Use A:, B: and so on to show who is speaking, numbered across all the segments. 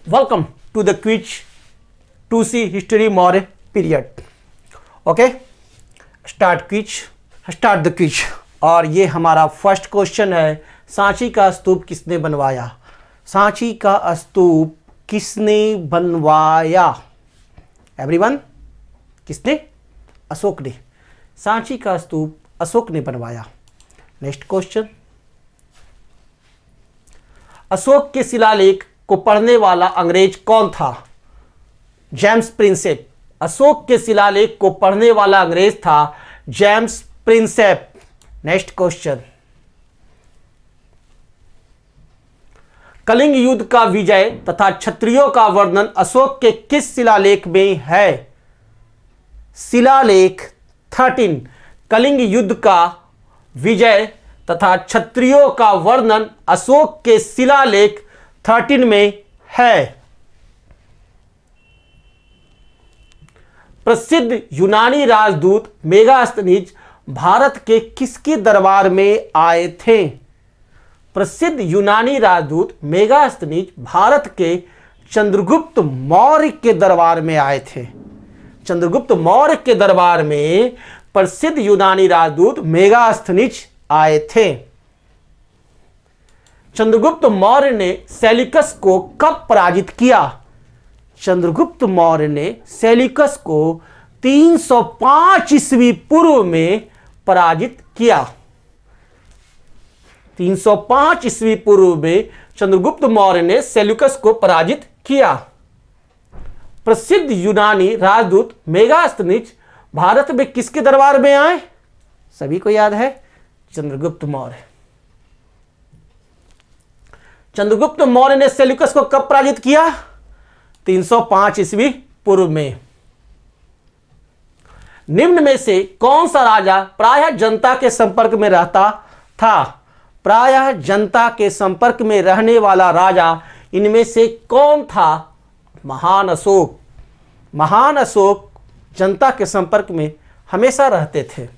A: Welcome to the quiz 2C history Maurya period. Okay, start the quiz. और ये हमारा first question है, सांची का स्तूप किसने बनवाया? सांची का स्तूप किसने बनवाया? एवरीवन, किसने? अशोक ने। सांची का स्तूप अशोक ने बनवाया। नेक्स्ट क्वेश्चन, अशोक के शिलालेख को पढ़ने वाला अंग्रेज कौन था? James Prinsep. अशोक के शिलालेख को पढ़ने वाला अंग्रेज था James Prinsep. Next question, Kalinga युद्ध का विजय तथा क्षत्रियों का वर्णन अशोक के किस शिलालेख में है? शिलालेख 13। कलिंग युद्ध का विजय तथा क्षत्रियों का वर्णन अशोक के शिलालेख 13 में है। प्रसिद्ध यूनानी राजदूत मेगास्थनीज भारत के किसके दरबार में आए थे? प्रसिद्ध यूनानी राजदूत मेगास्थनीज भारत के चंद्रगुप्त मौर्य के दरबार में आए थे। चंद्रगुप्त मौर्य के दरबार में प्रसिद्ध यूनानी राजदूत मेगास्थनीज आए थे। चंद्रगुप्त मौर्य ने सेल्यूकस को कब पराजित किया? चंद्रगुप्त मौर्य ने सेल्यूकस को 305 ईस्वी पूर्व में पराजित किया। 305 ईस्वी पूर्व में चंद्रगुप्त मौर्य ने सेल्यूकस को पराजित किया। प्रसिद्ध यूनानी राजदूत मेगास्थनीज भारत में किसके दरबार में आए? सभी को याद है, चंद्रगुप्त मौर्य। चंद्रगुप्त मौर्य ने सेल्यूकस को कब पराजित किया? 305 ईस्वी पूर्व में। निम्न में से कौन सा राजा प्रायः जनता के संपर्क में रहता था? प्रायः जनता के संपर्क में रहने वाला राजा इनमें से कौन था? महान अशोक। महान अशोक जनता के संपर्क में हमेशा रहते थे।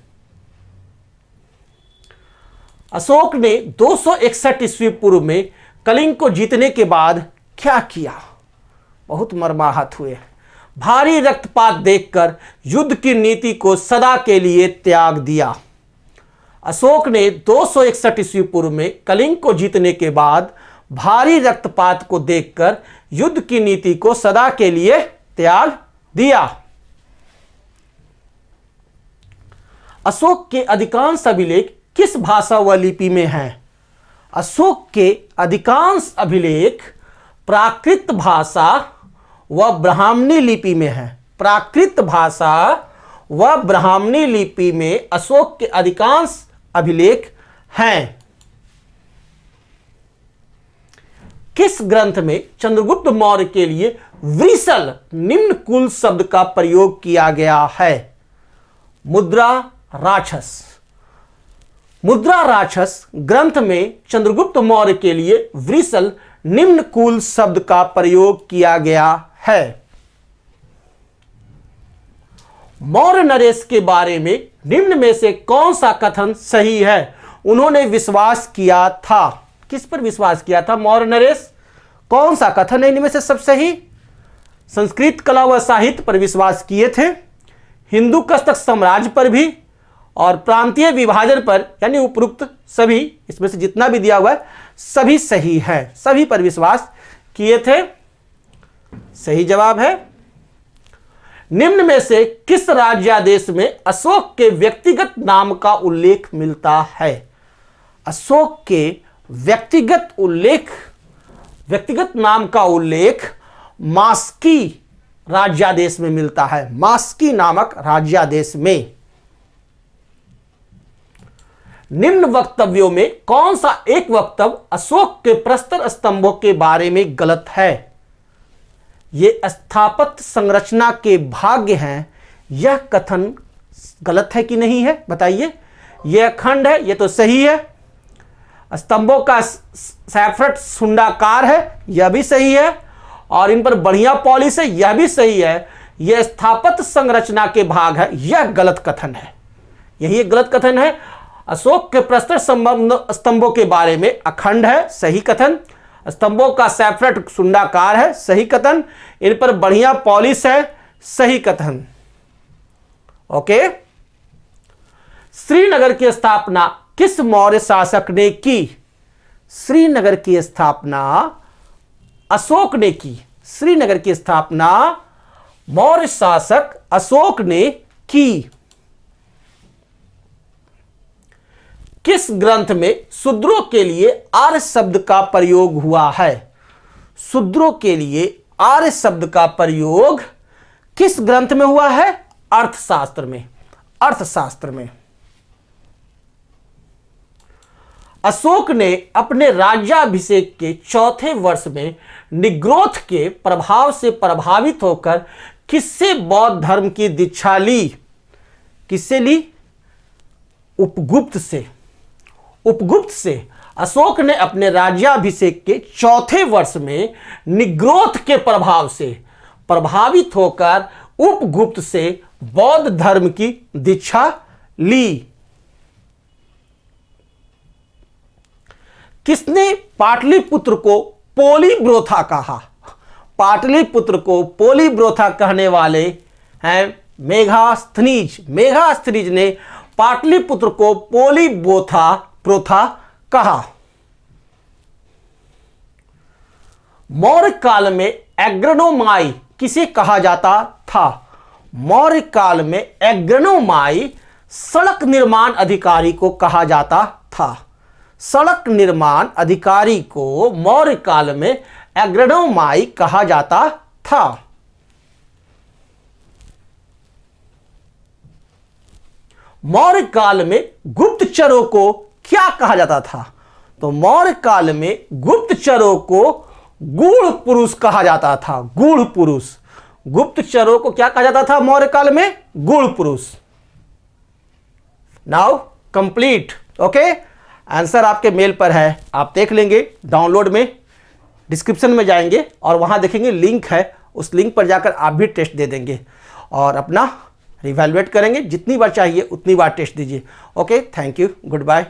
A: अशोक ने 261 ईस्वी पूर्व में कलिंग को जीतने के बाद क्या किया? बहुत मर्माहत हुए। भारी रक्तपात देखकर युद्ध की नीति को सदा के लिए त्याग दिया। अशोक ने 261 ईस्वी पूर्व में कलिंग को जीतने के बाद भारी रक्तपात को देखकर युद्ध की नीति को सदा के लिए त्याग दिया। अशोक के अधिकांश अभिलेख किस भाषा व लिपि में हैं? अशोक के अधिकांश अभिलेख प्राकृत भाषा व ब्राह्मणी लिपि में है। प्राकृत भाषा व ब्राह्मणी लिपि में अशोक के अधिकांश अभिलेख हैं। किस ग्रंथ में चंद्रगुप्त मौर्य के लिए वृषल निम्न कुल शब्द का प्रयोग किया गया है? मुद्रा राक्षस। मुद्रा राक्षस ग्रंथ में चंद्रगुप्त मौर्य के लिए वृषल निम्न कुल शब्द का प्रयोग किया गया है। मौर्य नरेश के बारे में निम्न में से कौन सा कथन सही है? उन्होंने विश्वास किया था। किस पर विश्वास किया था मौर्य नरेश? कौन सा कथन है इनमें से सब सही? संस्कृत कला व साहित्य पर विश्वास किए थे, हिंदू कस्तक साम्राज्य पर भी, और प्रांतीय विभाजन पर, यानी उपरोक्त सभी, इसमें से जितना भी दिया हुआ है सभी सही है। सभी पर विश्वास किए थे। सही जवाब है। निम्न में से किस राज्यादेश में अशोक के व्यक्तिगत नाम का उल्लेख मिलता है? अशोक के व्यक्तिगत नाम का उल्लेख मास्की राज्यादेश में मिलता है। मास्की नामक राज्यादेश में। निम्न वक्तव्यों में कौन सा एक वक्तव्य अशोक के प्रस्तर स्तंभों के बारे में गलत है? ये स्थापत्य संरचना के भाग्य हैं। यह कथन गलत है कि नहीं है? बताइए। यह अखंड है, यह तो सही है। स्तंभों का सैफरट सुंडाकार है, यह भी सही है। और इन पर बढ़िया पॉलिश है, यह भी सही है। यह स्थापत्य संरचना के भाग है, यह गलत कथन है। यही एक गलत कथन है। अशोक के प्रस्तर स्तंभों के बारे में अखंड है, सही कथन। स्तंभों का सैफरट सुंडाकार है, सही कथन। इन पर बढ़िया पॉलिश है, सही कथन। ओके। श्रीनगर की स्थापना किस मौर्य शासक ने की? श्रीनगर की स्थापना अशोक ने की। श्रीनगर की स्थापना मौर्य शासक अशोक ने की। किस ग्रंथ में शूद्रों के लिए आर्य शब्द का प्रयोग हुआ है? शूद्रों के लिए आर्य शब्द का प्रयोग किस ग्रंथ में हुआ है? अर्थशास्त्र में। अर्थशास्त्र में। अशोक ने अपने राज्याभिषेक के चौथे वर्ष में निग्रोध के प्रभाव से प्रभावित होकर किससे बौद्ध धर्म की दीक्षा ली? किससे ली? उपगुप्त से। उपगुप्त से अशोक ने अपने राज्याभिषेक के चौथे वर्ष में निग्रोध के प्रभाव से प्रभावित होकर उपगुप्त से बौद्ध धर्म की दीक्षा ली। किसने पाटलिपुत्र को पोलीब्रोथा कहा? पाटलिपुत्र को पोलीब्रोथा कहने वाले हैं मेघास्थनीज। मेघास्थनीज ने पाटलिपुत्र को पोलीब्रोथा कहा। मौर्य काल में एग्रोनोमाई किसे कहा जाता था? मौर्य काल में एग्रोनोमाई सड़क निर्माण अधिकारी को कहा जाता था। सड़क निर्माण अधिकारी को मौर्य काल में एग्रोनोमाई कहा जाता था। मौर्य काल में गुप्तचरों को क्या कहा जाता था? तो मौर्य काल में गुप्तचरों को गूढ़ पुरुष कहा जाता था। गूढ़ पुरुष। गुप्तचरों को क्या कहा जाता था मौर्य काल में? गूढ़ पुरुष। Now complete. ओके, आंसर आपके मेल पर है, आप देख लेंगे डाउनलोड में। डिस्क्रिप्शन में जाएंगे और वहां देखेंगे लिंक है, उस लिंक पर जाकर आप भी टेस्ट दे देंगे और अपना रिवैल्यूएट करेंगे। जितनी बार चाहिए उतनी बार टेस्ट दीजिए। Okay, thank you, good bye.